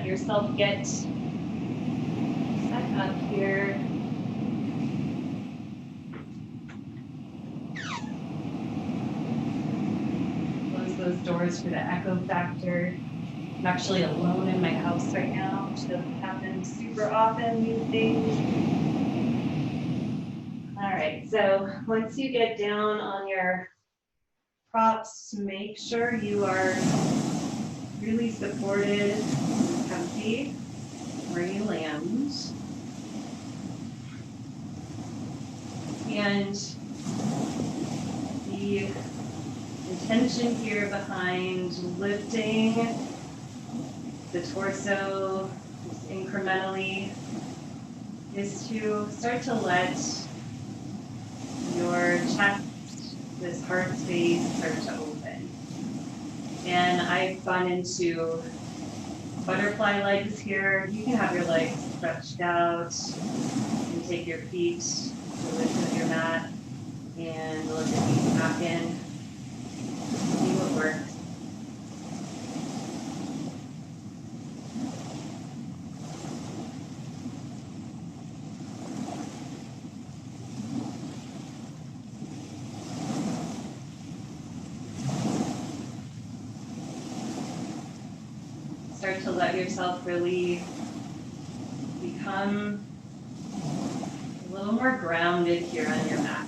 yourself get set up here. Close those doors for the echo factor. I'm actually alone in my house right now, which doesn't happen super often these days. All right, so once you get down on your props, make sure you are really supported and comfy where you land. And the intention here behind lifting the torso just incrementally is to start to let your chest, this heart space, start to open. And I've gone into butterfly legs here. You can have your legs stretched out and take your feet to the width of your mat and let the feet back in. See what works. Start to let yourself really become a little more grounded here on your mat.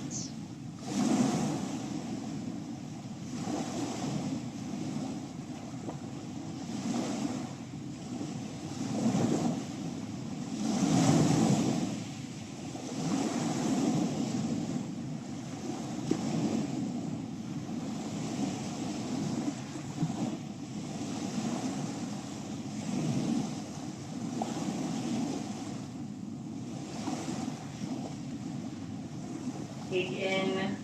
Take in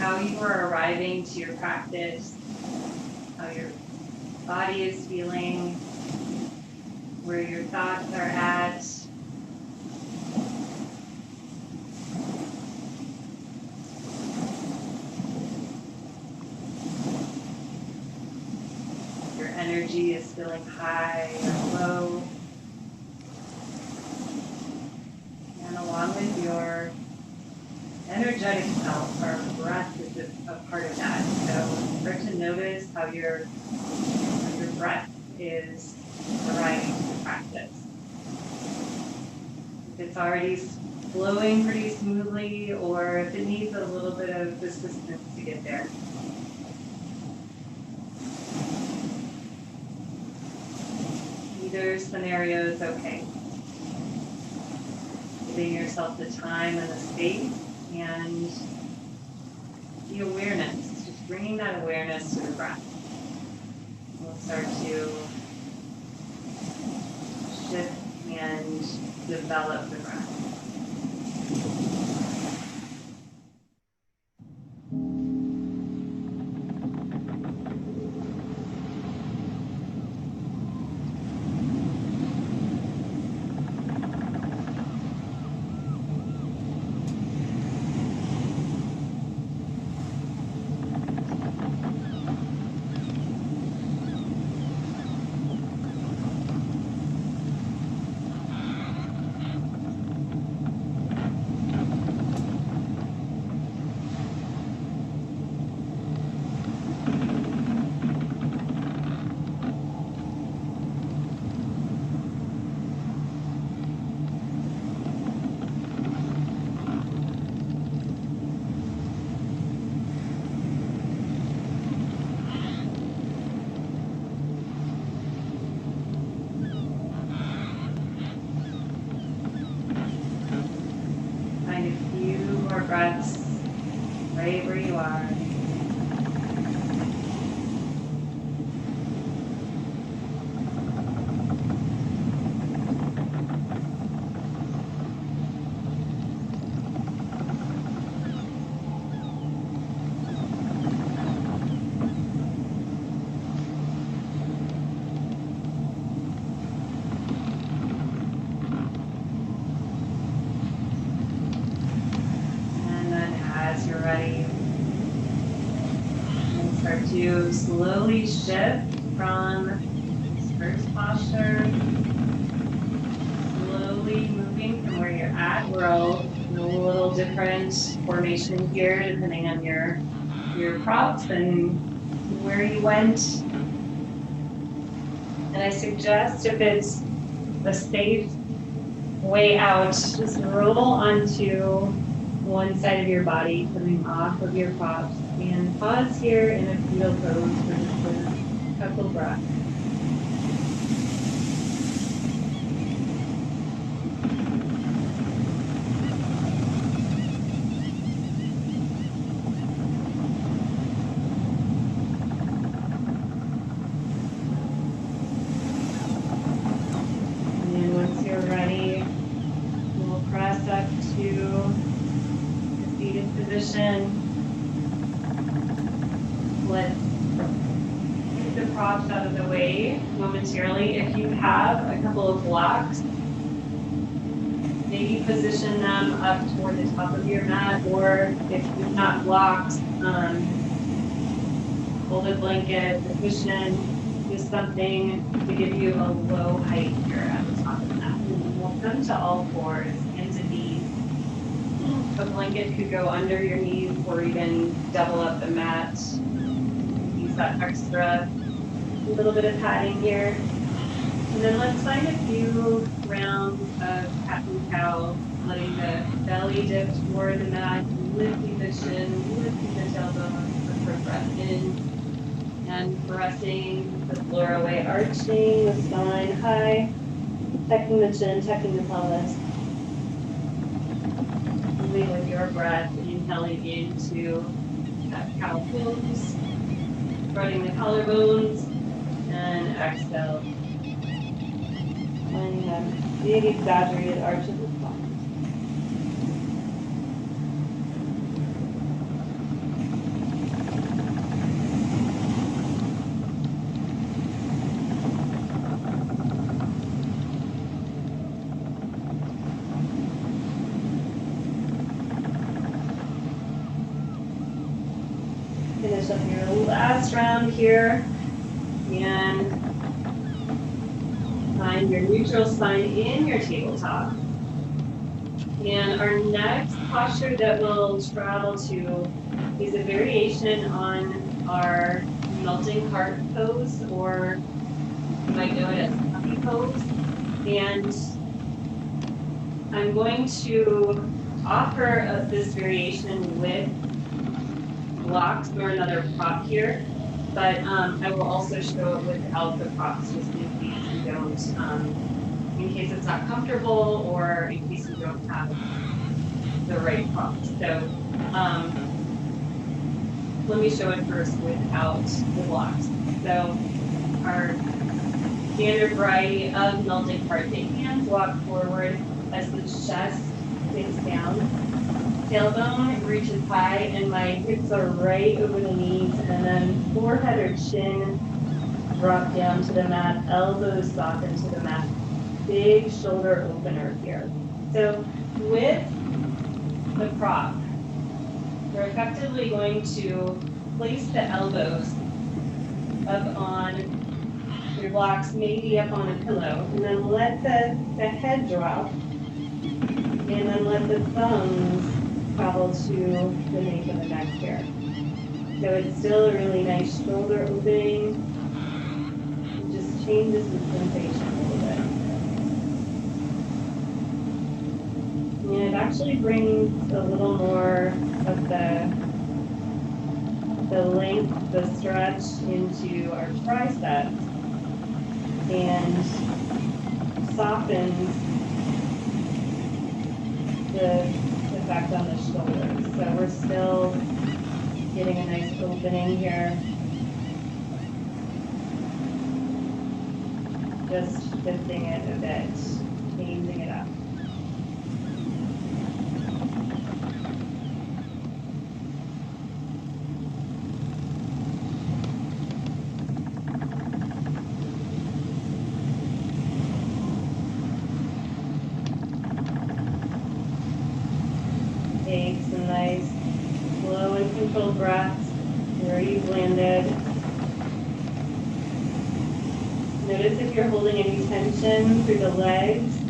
how you are arriving to your practice, how your body is feeling, where your thoughts are at. Your energy is feeling high or low. And along with your energetic self, our breath is a part of that. So start to notice how your breath is arriving to the practice. If it's already flowing pretty smoothly, or if it needs a little bit of assistance to get there. Either scenario is okay. Giving yourself the time and the space and the awareness, just bringing that awareness to the breath. We'll start to shift and develop the breath. Breaths right where you are. As you're ready, and start to slowly shift from first posture. Slowly moving from where you're at. We're all in a little different formation here, depending on your props and where you went. And I suggest if it's a safe way out, just roll onto one side of your body, coming off of your props, and pause here in a fetal pose for just a couple breaths. And once you're ready, we'll press up to the seated position. Let's get the props out of the way momentarily. If you have a couple of blocks, maybe position them up toward the top of your mat, or if you've not blocked, folded blanket, a cushion, just something to give you a low height here at the top of the mat. We'll come to all fours, hands and knees. A blanket could go under your knees or even double up the mat. Use that extra little bit of padding here. And then let's find a few rounds of cat and cow, letting the belly dip toward the mat, lifting the chin, lifting the tailbone, a quick breath in, and pressing the floor away, arching the spine high, tucking the chin, tucking the pelvis. Moving with your breath, inhaling into that cow pose, spreading the collarbones, and exhale. And you have big exaggerated arch of the spine. Finish up your last round here, and find your neutral spine in your tabletop. And our next posture that we'll travel to is a variation on our melting heart pose, or you might know it as puppy pose. And I'm going to offer this variation with blocks or another prop here, but I will also show it without the props, just in case you don't, in case it's not comfortable, or in case you don't have the right props. So let me show it first without the blocks. So our standard variety of melting heart, the hands walk forward as the chest sinks down. Tailbone reaches high, and my hips are right over the knees, and then forehead or chin drop down to the mat, elbows soften to the mat. Big shoulder opener here. So with the prop, we're effectively going to place the elbows up on your blocks, maybe up on a pillow, and then let the head drop, and then let the thumbs travel to the nape of the neck here. So it's still a really nice shoulder opening. It just changes the sensation a little bit. And it actually brings a little more of the length, the stretch into our triceps, and softens the effect on the shoulders. So we're still getting a nice opening here. Just shifting it a bit, changing it up. Take some nice slow and controlled breaths where you've landed. And Notice if you're holding any tension through the legs.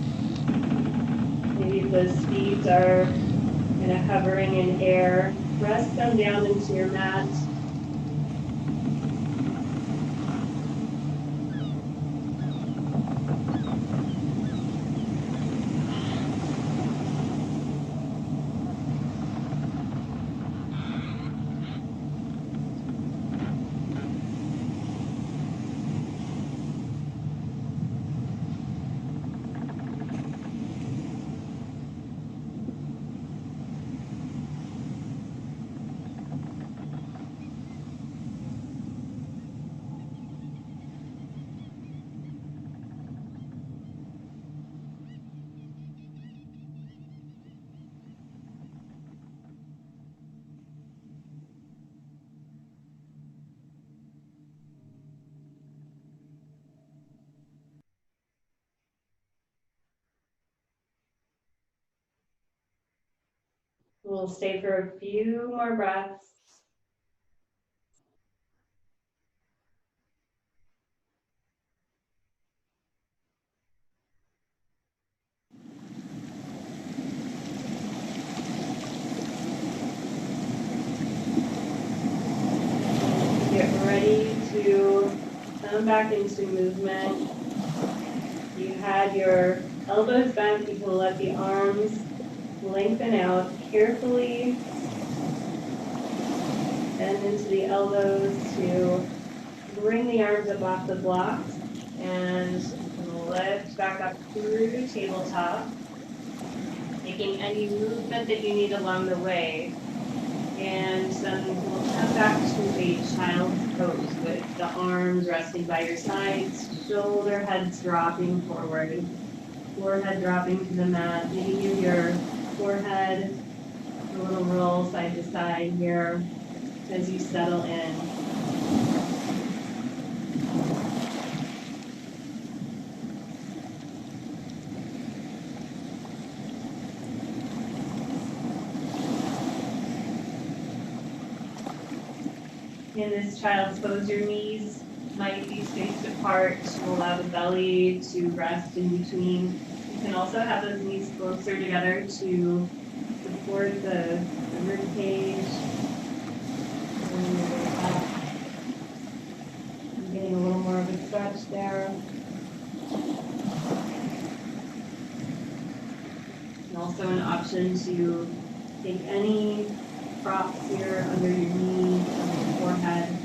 Maybe if those feet are kind of hovering in air, press them down into your mat. We'll stay for a few more breaths. Get ready to come back into movement. You had your elbows bent, you can let the arms lengthen out carefully. Bend into the elbows to bring the arms up off the blocks and lift back up through tabletop. Making any movement that you need along the way. And then we'll come back to a child's pose with the arms resting by your sides, shoulder heads dropping forward, forehead dropping to the mat. Maybe give your forehead a little roll side to side here as you settle in. In this child's pose, your knees might be spaced apart to allow the belly to rest in between. You can also have those knees closer together to support the rib cage. I'm getting a little more of a stretch there. And also an option to take any props here under your knee, under your forehead.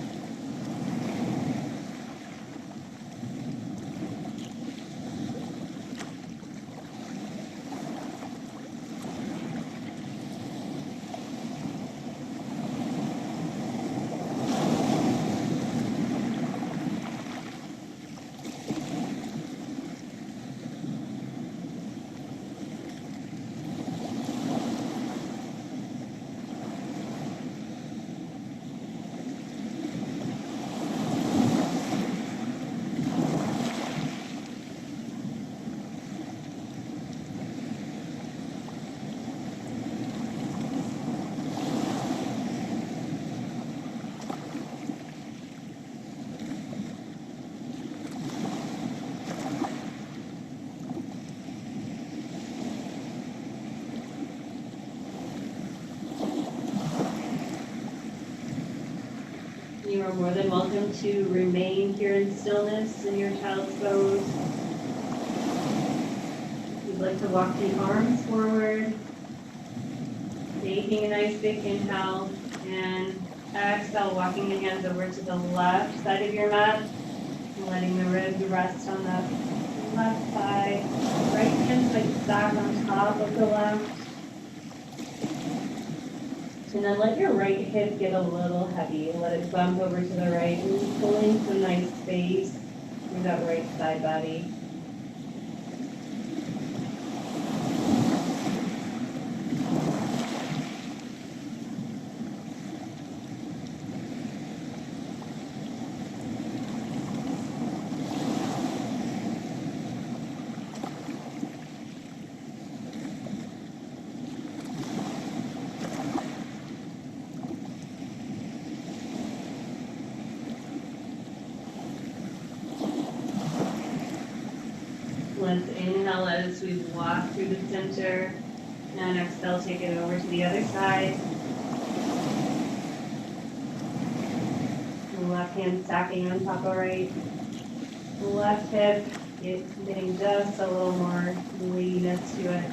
You are more than welcome to remain here in stillness in your child's pose. If you'd like to walk the arms forward, taking a nice big inhale, and exhale, walking the hands over to the left side of your mat, and letting the ribs rest on the left side. Right hand like back on top of the left. And then let your right hip get a little heavy. Let it bump over to the right, and pulling some nice space through that right side body. inhale as we walk through the center, and exhale, take it over to the other side. Left hand stacking on top of right. Left hip, getting just a little more weightiness to it.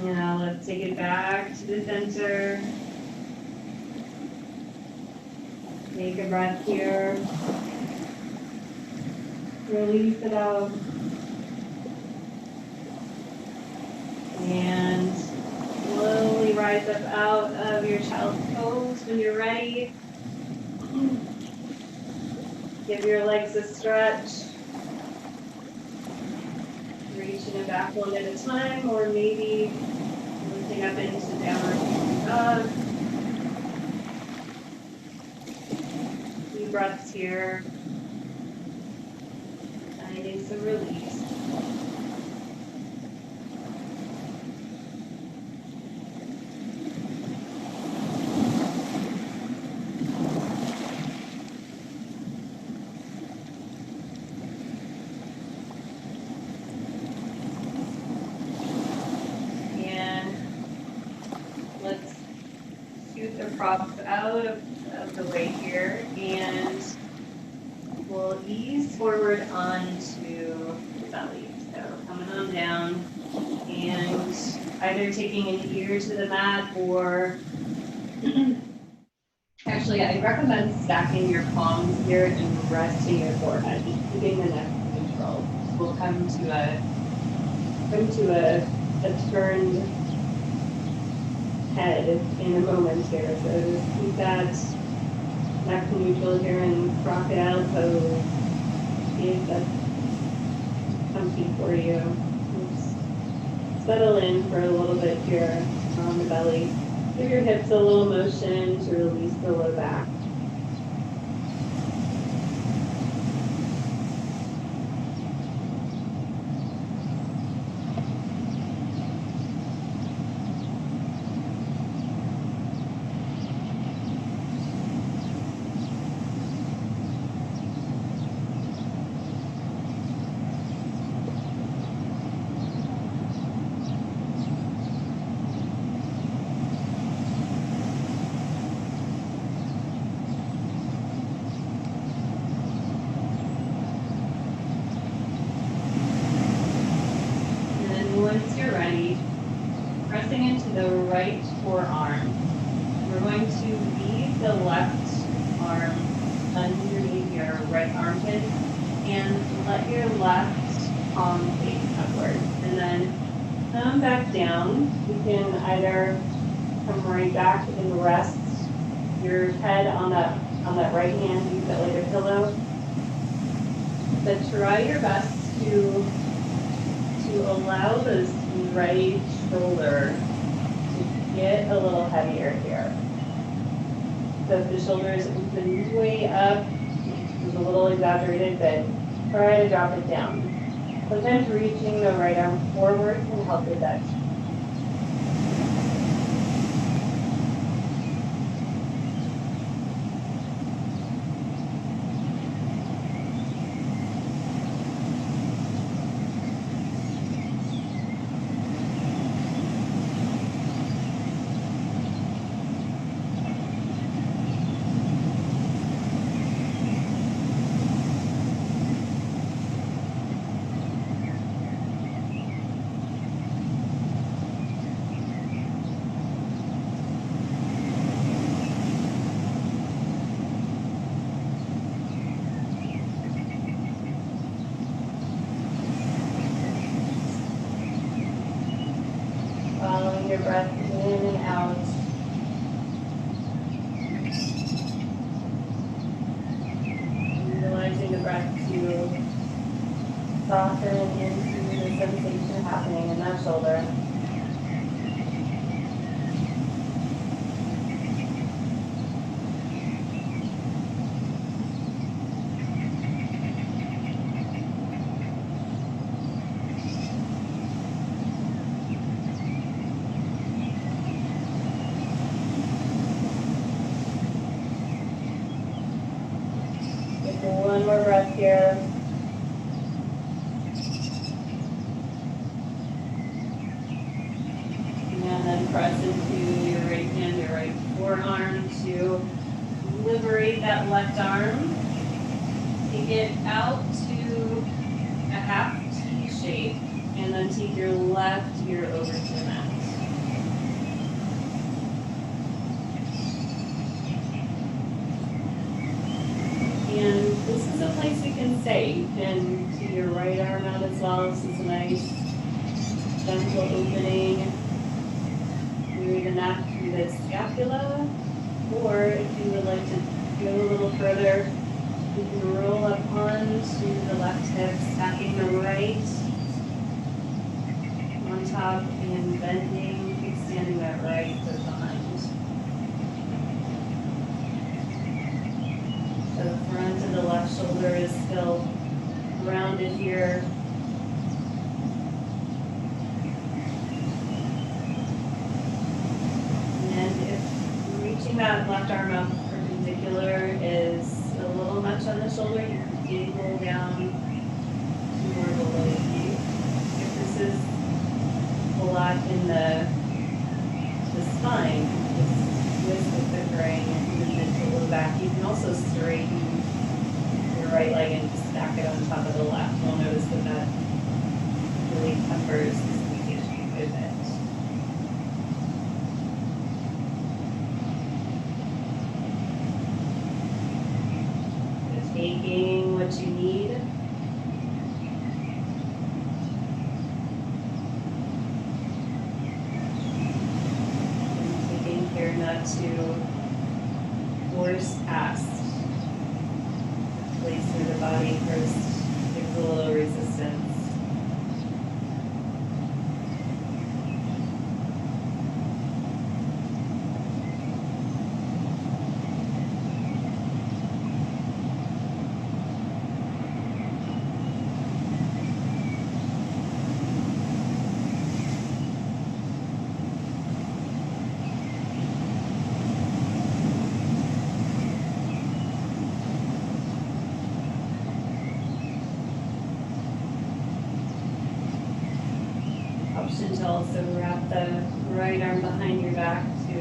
Now let's take it back to the center. Take a breath here. Release it out. And slowly rise up out of your child's pose when you're ready. Give your legs a stretch. Reaching it back one at a time, or maybe lifting up into downward facing dog. Few breaths here. Finding some release. Props out of the way here, and we'll ease forward onto the belly. So coming on down, and either taking an ear to the mat, or actually I recommend stacking your palms here and resting your forehead, just keeping the neck neutral. We'll come to a turned head in a moment here, so just keep that neck neutral here in crocodile pose. See if that's comfy for you. Just settle in for a little bit here on the belly. Give your hips a little motion to release the low back. Once you're ready, pressing into the right forearm, we're going to leave the left arm underneath your right armpit and let your left palm face upward. And then come back down. You can either come right back and rest your head on that right hand, use it like a pillow. But try your best to allow this right shoulder to get a little heavier here. So if the shoulders open way up, it's a little exaggerated, but try to drop it down. Sometimes reaching the right arm forward can help with that. Following your breath in and out. soften into the sensation happening in that shoulder. One more breath here. And then press into your right hand, your right forearm to liberate that left arm. Take it out to a half T shape, and then take your left ear over to the mat. And this is a place you can stay. You can do your right arm out as well. This is a nice gentle opening through the neck, through the scapula. Or if you would like to go a little further, you can roll up onto the left hip, stacking the right on top and bending, extending that right foot behind. The front of the left shoulder is still rounded here. And if reaching that left arm up perpendicular is a little much on the shoulder, you can giggle down to more below the knee. If this is a lot in the spine, this twist of the brain and the mid to low back, you can also straighten your right leg and stack it on top of the left. You'll notice that that really tempers the sensation a good bit. Taking what you need. And taking care not to force past. Place through the body first. There's a little resistance. Option to also wrap the right arm behind your back to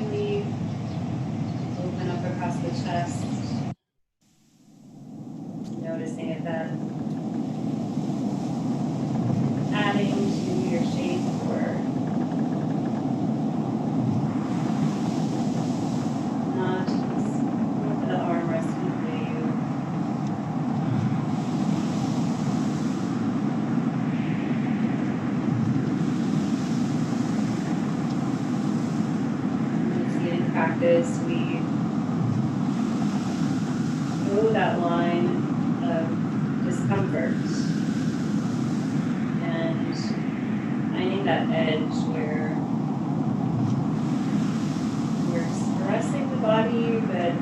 really open up across the chest. Noticing if that adding to your shape or not. Just let the armrest complete you. Practice, we know that line of discomfort and finding that edge where we're expressing the body, but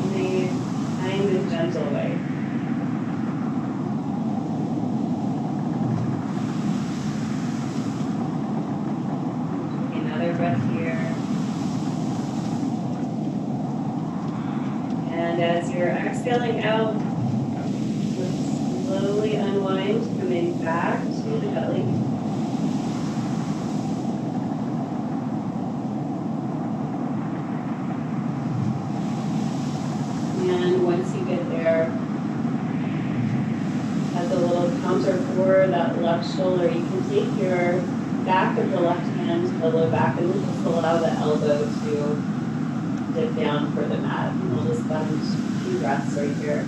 in a kind and gentle way. Another breath here. And as you're exhaling out, slowly unwind, coming back to the belly. And once you get there, as a little counter for that left shoulder, you can take your back of the left hand to the low back and then just allow the elbow to dip down for the mat. And we'll just spend a few breaths right here.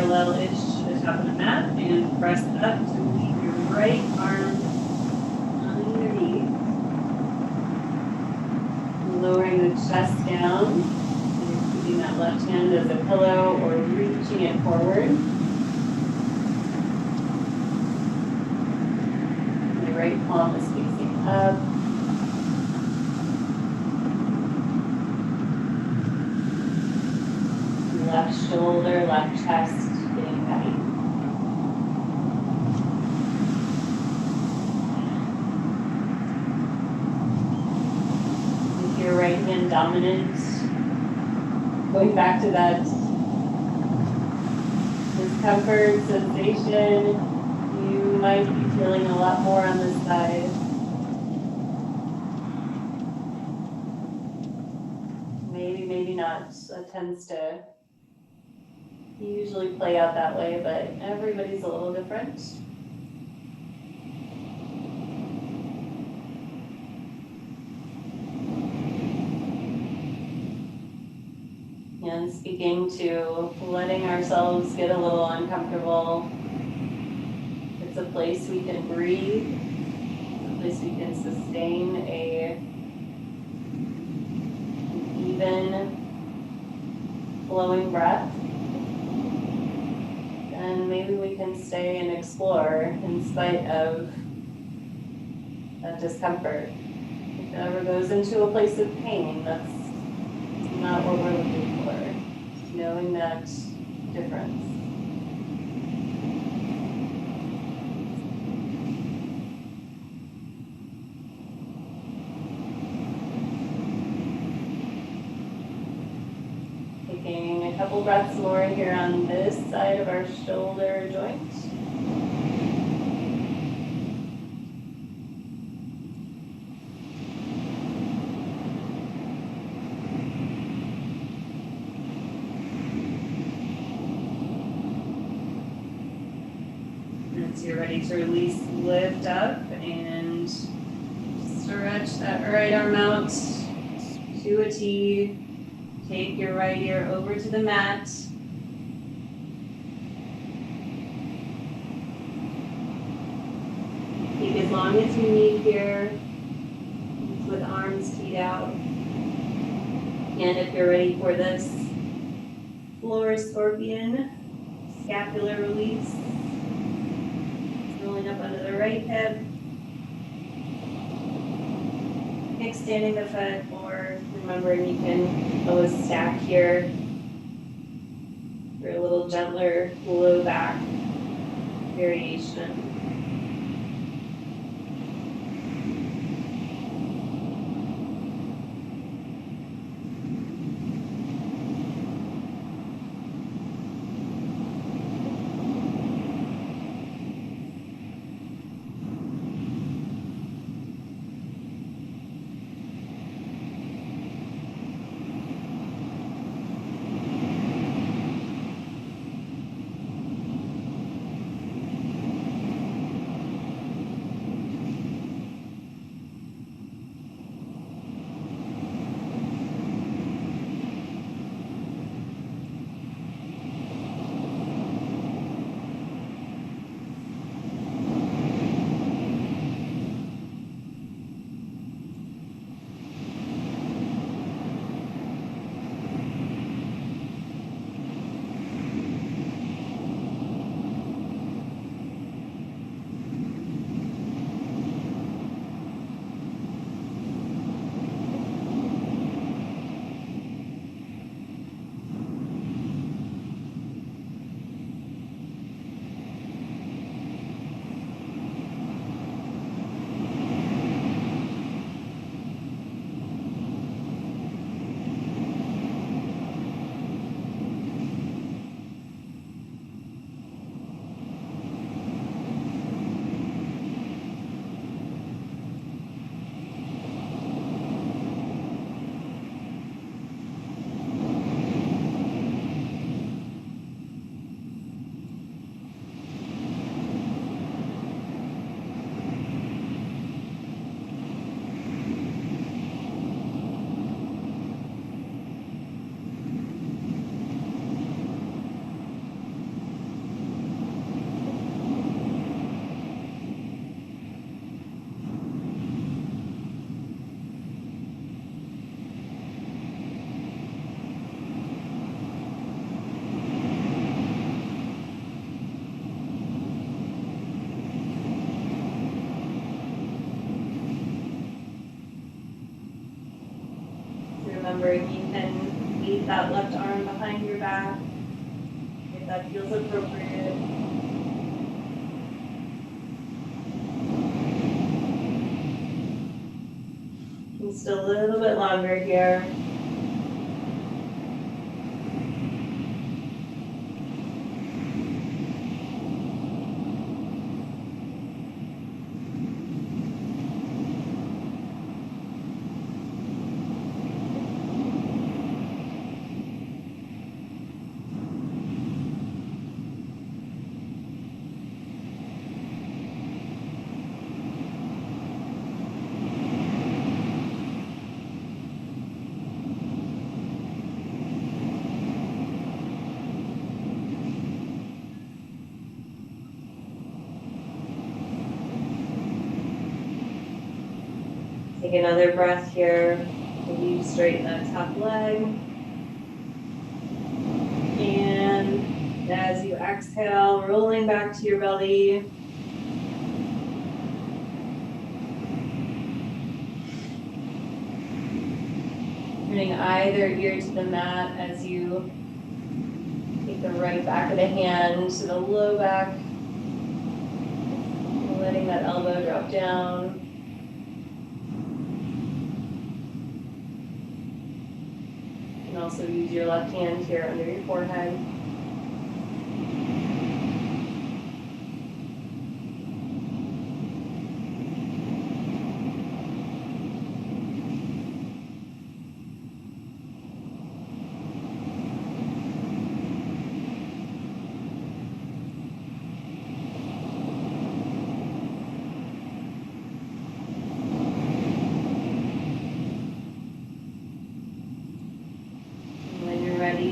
parallel-ish to the top of the mat, and press up to leave your right arm underneath. Lowering the chest down, and you're keeping that left hand as a pillow or reaching it forward. And the right palm is facing up. Left shoulder, left chest getting heavy. With your right hand dominant, going back to that discomfort sensation, you might be feeling a lot more on this side. Maybe, maybe not. That tends to usually play out that way, but everybody's a little different. And speaking to letting ourselves get a little uncomfortable. It's a place we can breathe, it's a place we can sustain an even flowing breath. And maybe we can stay and explore in spite of that discomfort. If it ever goes into a place of pain, that's not what we're looking for. Knowing that difference. Taking a couple breaths more here on this side of our shoulder joint. Once you're ready to release, lift up and stretch that right arm out to a T. Take your right ear over to the mat. Keep as long as you need here with arms teed out. And if you're ready for this floor scorpion, scapular release. Rolling up under the right hip. Extending the foot, or remembering you can always stack here for a little gentler low back variation. that feels appropriate. Just a little bit longer here. Take another breath here. Maybe you straighten that top leg. And as you exhale, rolling back to your belly. Turning either ear to the mat as you take the right back of the hand to the low back. Letting that elbow drop down. You can also use your left hand here under your forehead.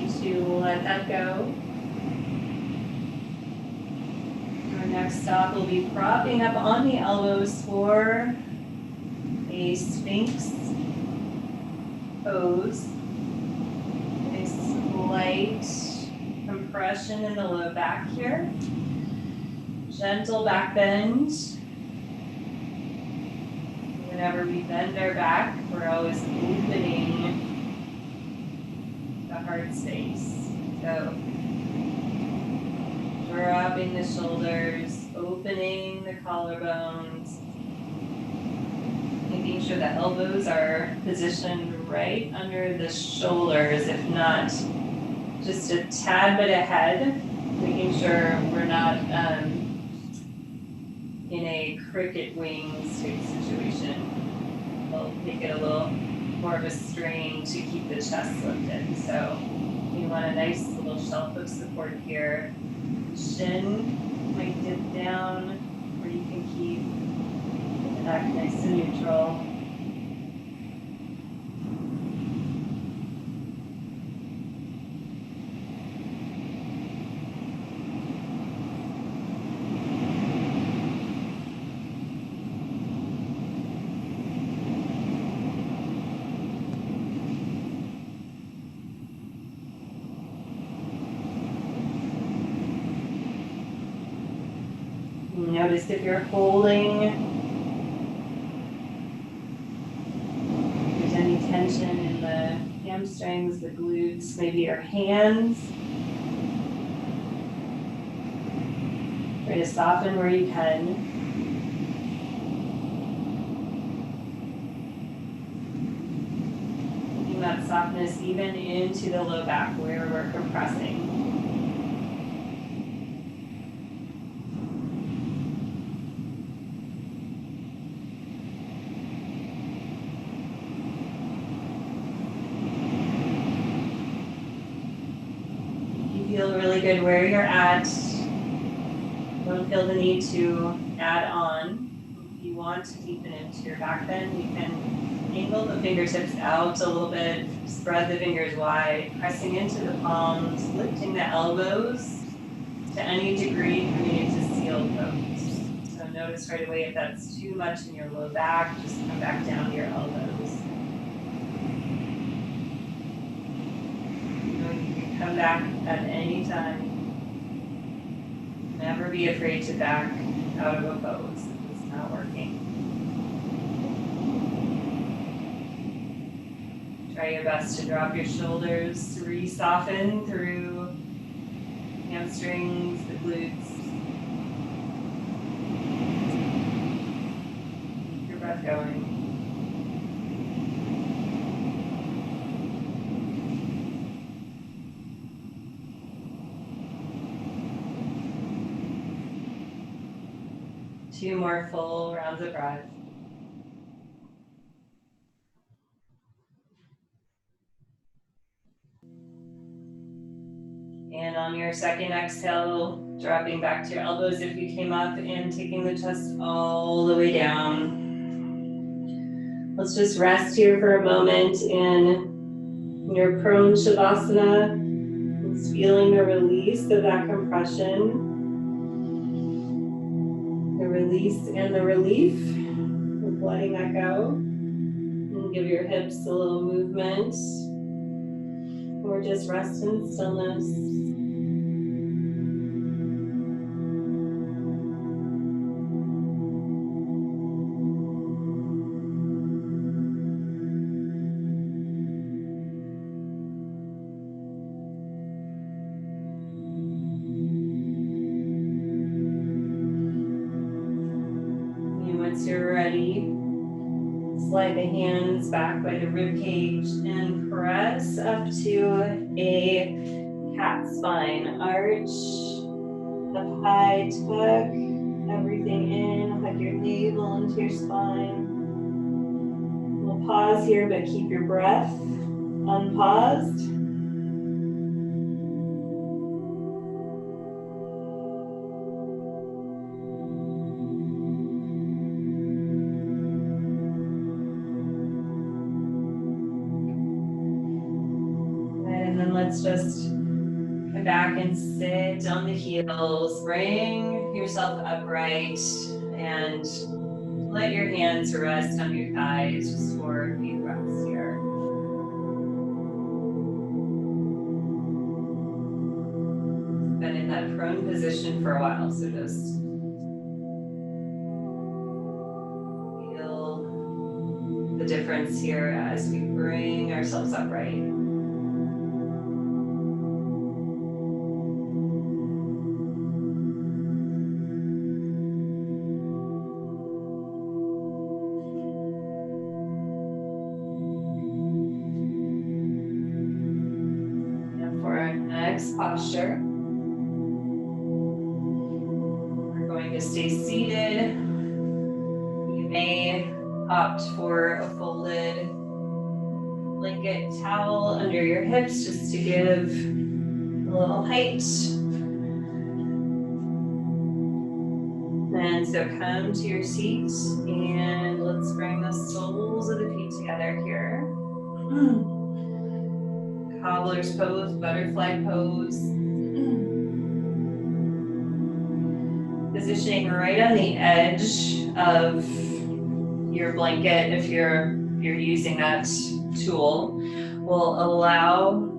To let that go. Our next stop will be propping up on the elbows for a Sphinx pose. A slight compression in the low back here. Gentle back bend. Whenever we bend our back, we're always opening heart space. So dropping the shoulders, opening the collarbones, making sure the elbows are positioned right under the shoulders, if not just a tad bit ahead, making sure we're not in a cricket wings type situation. We'll make it a little more of a strain to keep the chest lifted. So you want a nice little shelf of support here. Shin might dip down, or you can keep the neck nice and neutral. Notice if you're holding, if there's any tension in the hamstrings, the glutes, maybe your hands. Try to soften where you can. Taking that softness even into the low back where we're compressing. Feel really good where you're at. Don't feel the need to add on. If you want to deepen into your back bend, you can angle the fingertips out a little bit, spread the fingers wide, pressing into the palms, lifting the elbows to any degree coming into seal pose. So notice right away if that's too much in your low back, just come back down to your elbows. Come back at any time. Never be afraid to back out of a pose if it's not working. Try your best to drop your shoulders to re-soften through hamstrings, the glutes. Keep your breath going. Two more full rounds of breath. And on your second exhale, dropping back to your elbows if you came up and taking the chest all the way down. Let's just rest here for a moment in your prone shavasana. Just feeling the release of that compression. The release and the relief of letting that go. And give your hips a little movement. Or just rest in stillness. And once you're ready, slide the hands back by the rib cage and press up to a cat spine. Arch up high, tuck everything in, hug your navel into your spine. We'll pause here, but keep your breath unpaused. And then let's just come back and sit on the heels. Bring yourself upright and let your hands rest on your thighs just for a few breaths here. Been in that prone position for a while, so just feel the difference here as we bring ourselves upright. Next posture. We're going to stay seated. You may opt for a folded blanket towel under your hips just to give a little height. And so come to your seat and let's bring the soles of the feet together here. Cobbler's pose, butterfly pose. Positioning right on the edge of your blanket, if you're using that tool, will allow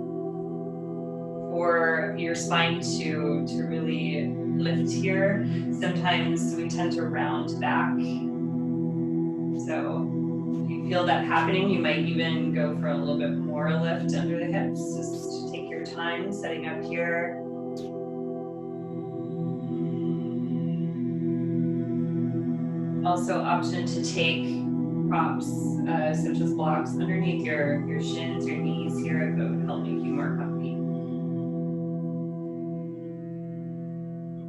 for your spine to really lift here. Sometimes we tend to round back. So if you feel that happening, you might even go for a little bit more lift under the hips. Just take your time setting up here. Also option to take props such as blocks underneath your shins, your knees here if it would help make you more comfy.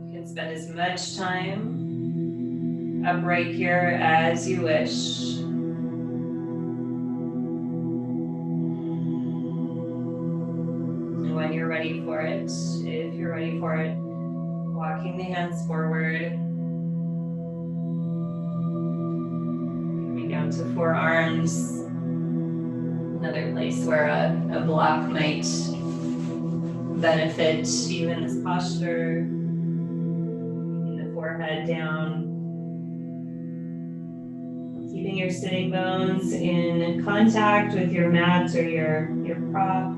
You can spend as much time upright here as you wish. And when you're ready for it, if you're ready for it, walking the hands forward. Down to forearms, another place where a block might benefit you in this posture. Keeping the forehead down. Keeping your sitting bones in contact with your mat or your prop.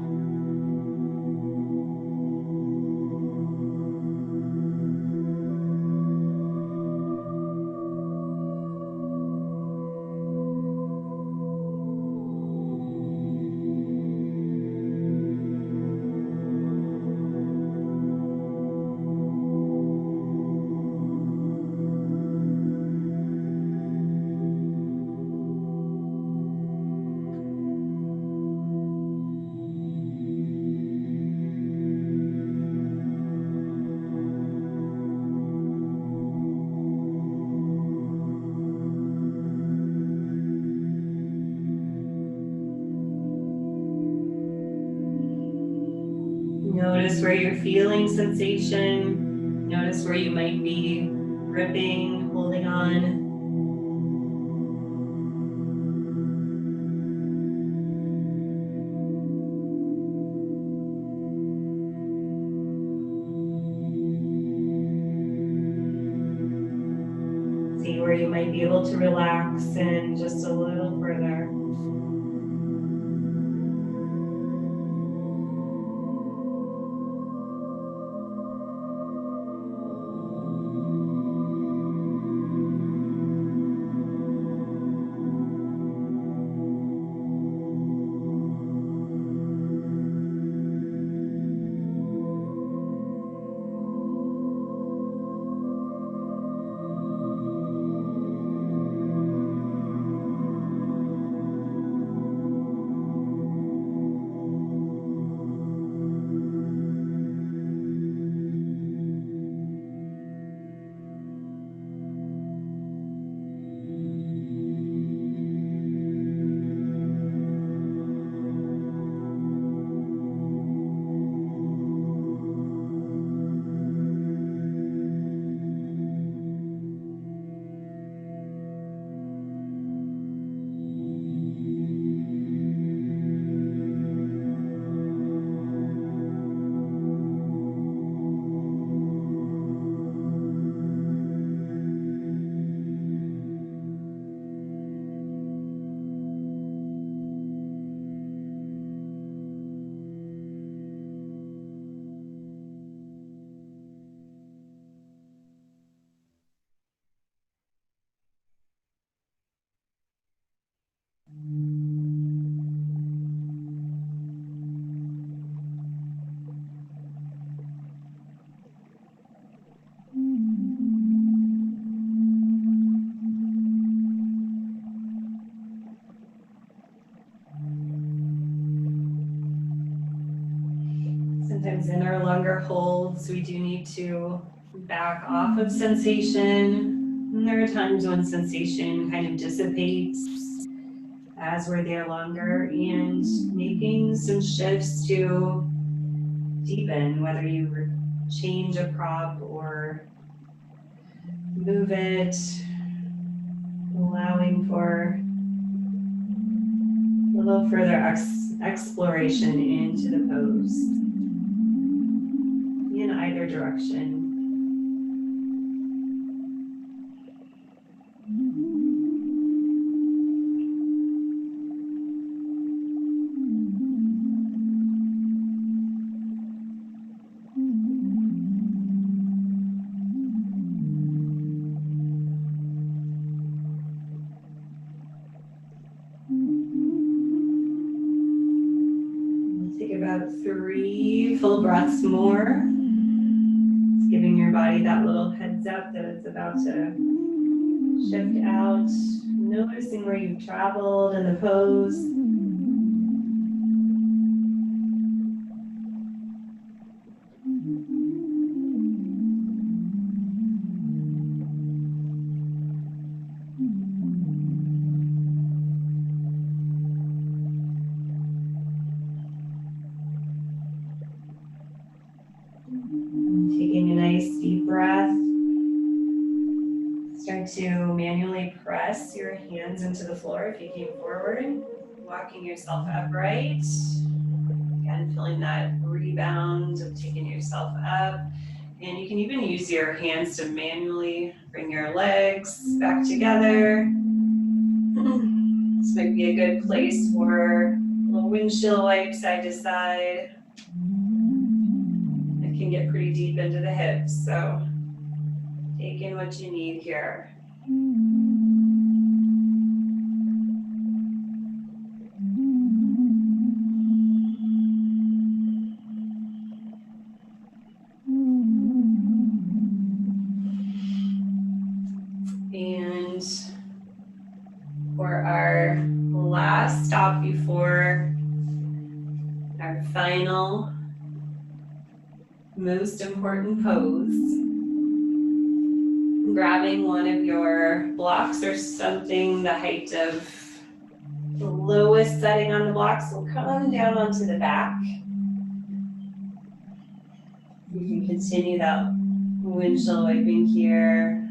feeling sensation. Notice where you might be gripping, holding on. See where you might be able to relax in just a little further. Sometimes in our longer holds, we do need to back off of sensation. And there are times when sensation kind of dissipates as we're there longer, and making some shifts to deepen, whether you change a prop or move it, allowing for a little further exploration into the pose in either direction. Take about 3 full breaths more. It's giving your body that little heads up that it's about to shift out. Noticing where you've traveled in the pose. Taking a nice deep breath. Start to manually press your hands into the floor if you came forward. Walking yourself upright. Again, feeling that rebound of taking yourself up. And you can even use your hands to manually bring your legs back together. This might be a good place for a little windshield wipe side to side. It can get pretty deep into the hips, so take in what you need here. And for our last stop before our final, most important pose, grabbing one of your blocks or something the height of the lowest setting on the blocks will come down onto the back. You can continue that windshield wiping here,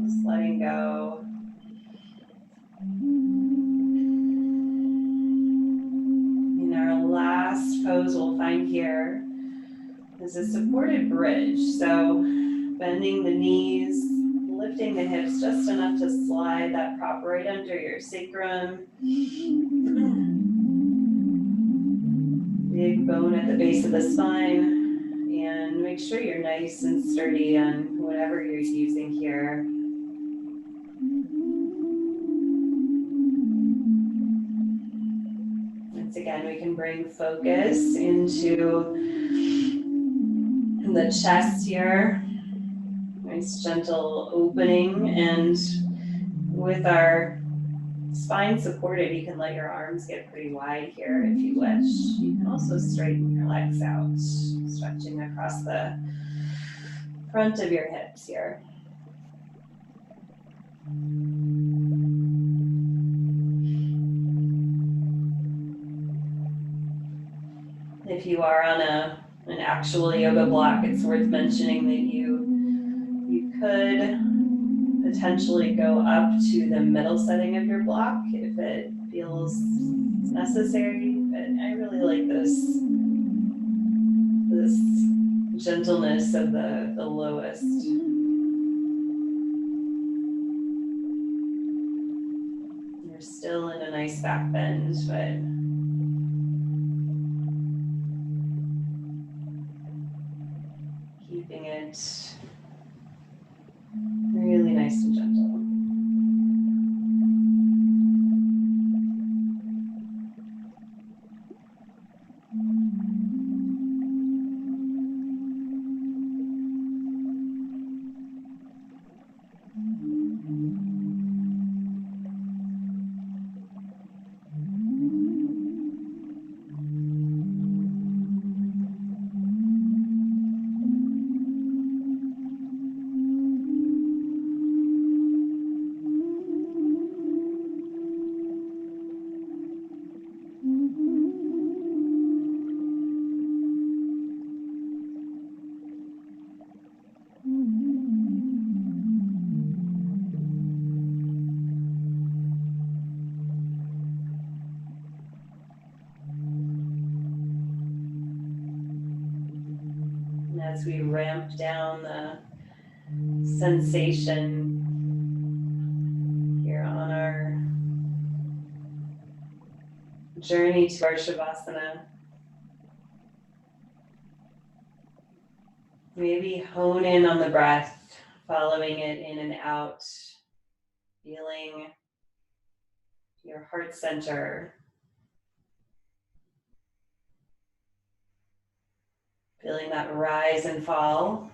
just letting go. In our last pose we'll find here is a supported bridge. So bending the knees, lifting the hips just enough to slide that prop right under your sacrum. Big bone at the base of the spine. And make sure you're nice and sturdy on whatever you're using here. Once again, we can bring focus into the chest here. Nice gentle opening, and with our spine supported, you can let your arms get pretty wide here if you wish. You can also straighten your legs out, stretching across the front of your hips here. If you are on an actual yoga block, it's worth mentioning that you could potentially go up to the middle setting of your block if it feels necessary. But I really like this gentleness of the lowest. You're still in a nice back bend, but keeping it really nice and gentle. As we ramp down the sensation here on our journey to our Shavasana, maybe hone in on the breath, following it in and out, feeling your heart center, feeling that rise and fall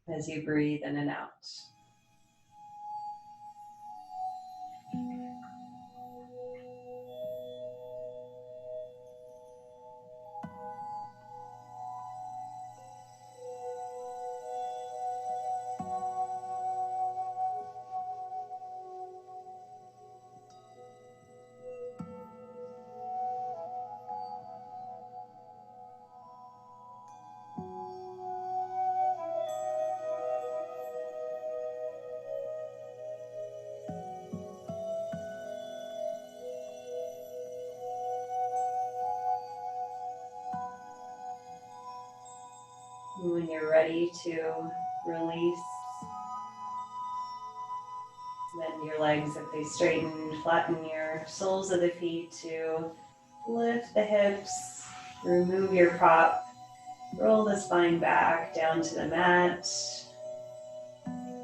as you breathe in and out. When you're ready to release, then your legs, if they straighten, flatten your soles of the feet to lift the hips, remove your prop, roll the spine back down to the mat.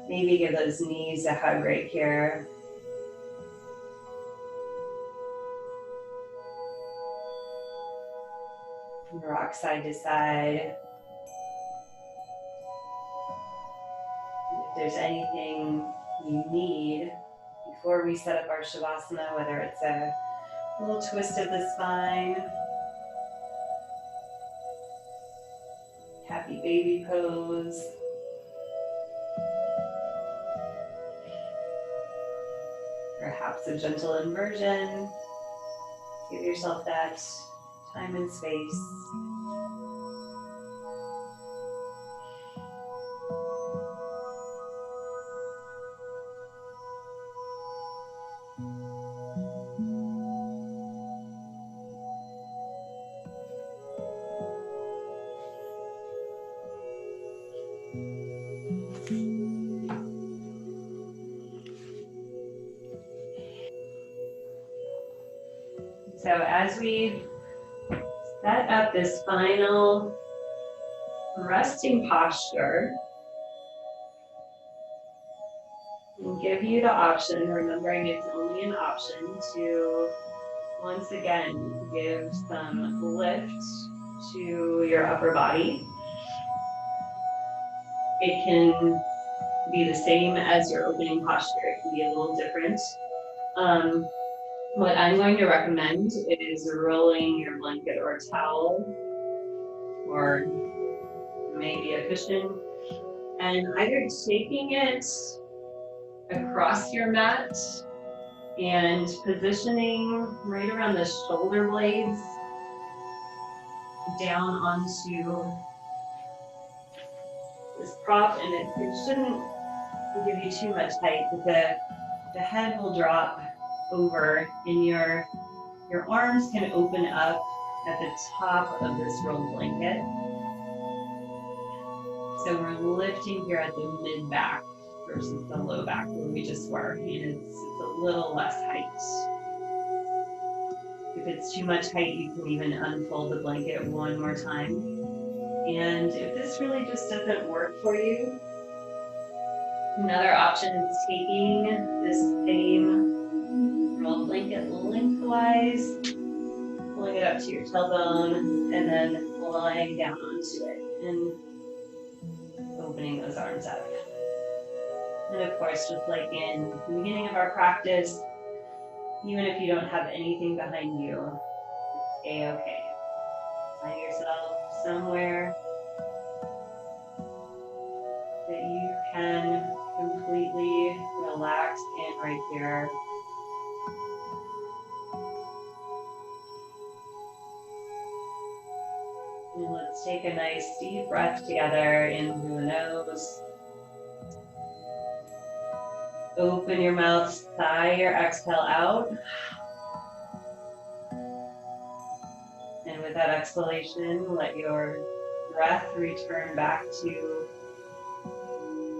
Maybe give those knees a hug right here. Rock side to side. If there's anything you need before we set up our Shavasana, whether it's a little twist of the spine, happy baby pose, perhaps a gentle inversion, give yourself that time and space. So as we set up this final resting posture, we'll give you the option, remembering it's only an option, to once again give some lift to your upper body. It can be the same as your opening posture. It can be a little different. What I'm going to recommend is rolling your blanket or towel or maybe a cushion and either taking it across your mat and positioning right around the shoulder blades down onto this prop, and it shouldn't give you too much height, but the head will drop over and your arms can open up at the top of this rolled blanket. So we're lifting here at the mid back versus the low back where we just were, and it's a little less height. If it's too much height, you can even unfold the blanket one more time. And if this really just doesn't work for you, another option is taking this same rolled blanket lengthwise, pulling it up to your tailbone, and then lying down onto it and opening those arms up. And of course, just like in the beginning of our practice, even if you don't have anything behind you, it's A-okay. Find yourself somewhere that you can completely relax in right here. And let's take a nice deep breath together in through the nose. Open your mouth, sigh your exhale out. And with that exhalation, let your breath return back to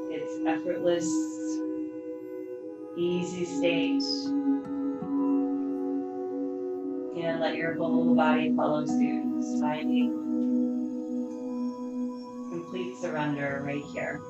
its effortless, easy state. And let your whole body follow suit, finding complete surrender right here.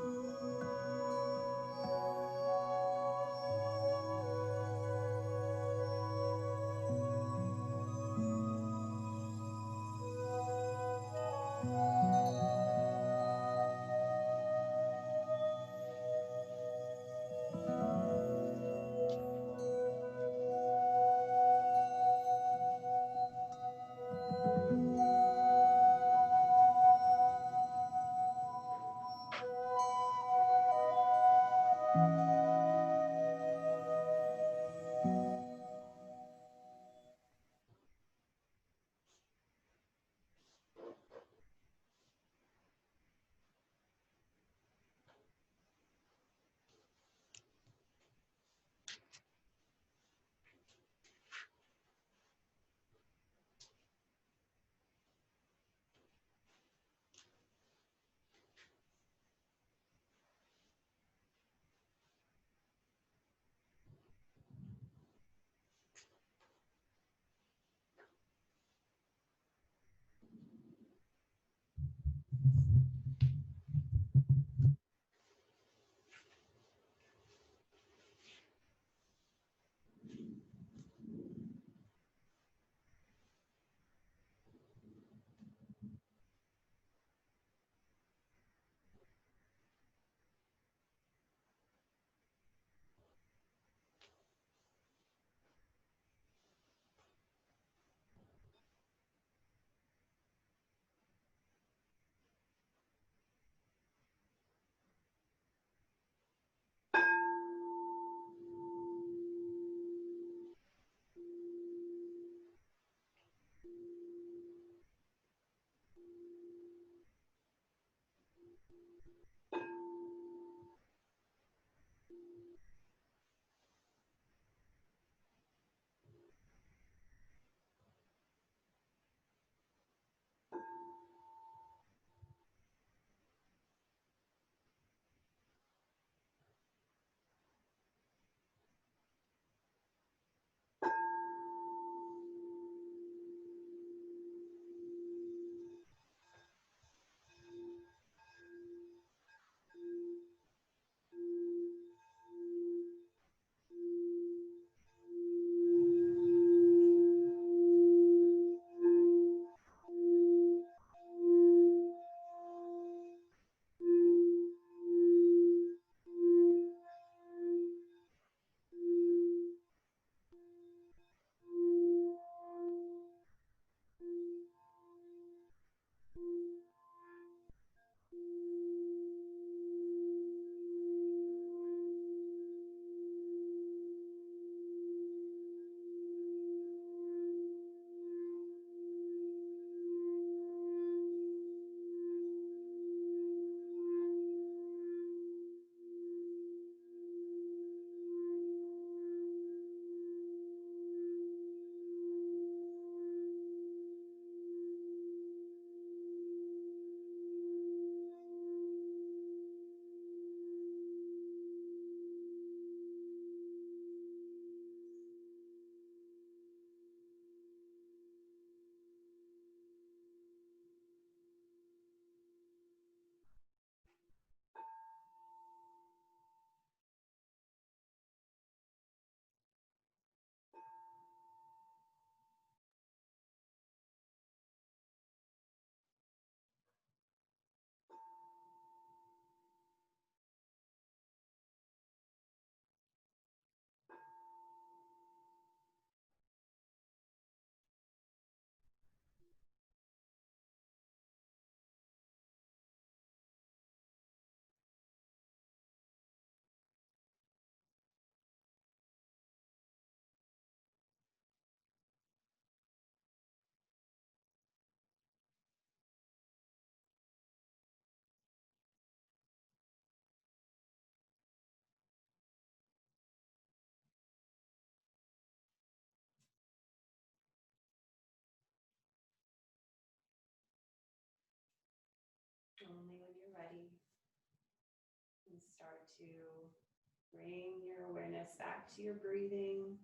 to bring your awareness back to your breathing.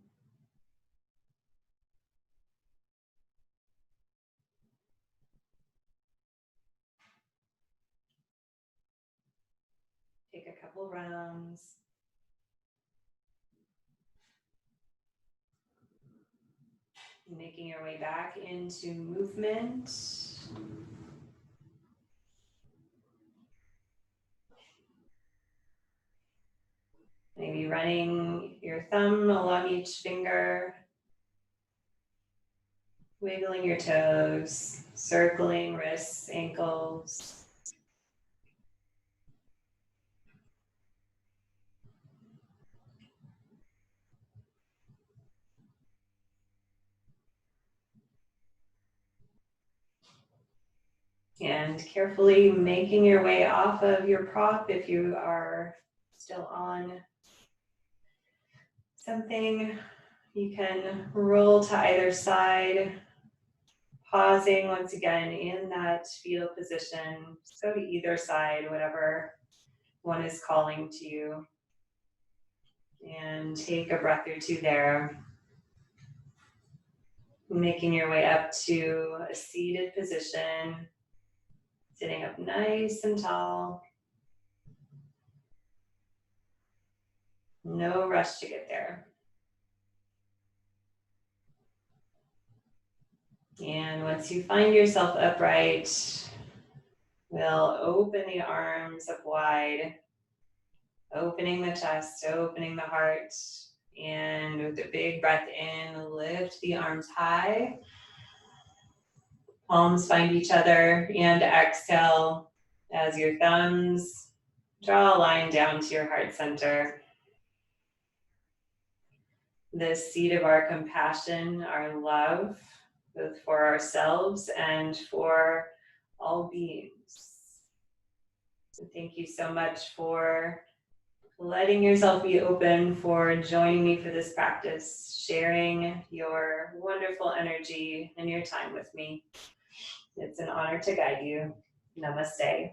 Take a couple rounds. Making your way back into movement. Maybe running your thumb along each finger, wiggling your toes, circling wrists, ankles. And carefully making your way off of your prop if you are still on something. You can roll to either side, pausing once again in that fetal position. Just go to either side, whatever one is calling to you. And take a breath or two there. Making your way up to a seated position, sitting up nice and tall. No rush to get there. And once you find yourself upright, we'll open the arms up wide, opening the chest, opening the heart. And with a big breath in, lift the arms high. Palms find each other, and exhale as your thumbs draw a line down to your heart center. The seed of our compassion, our love, both for ourselves and for all beings. So thank you so much for letting yourself be open, for joining me for this practice, sharing your wonderful energy and your time with me. It's an honor to guide you. Namaste.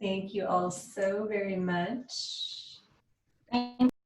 Thank you all so very much.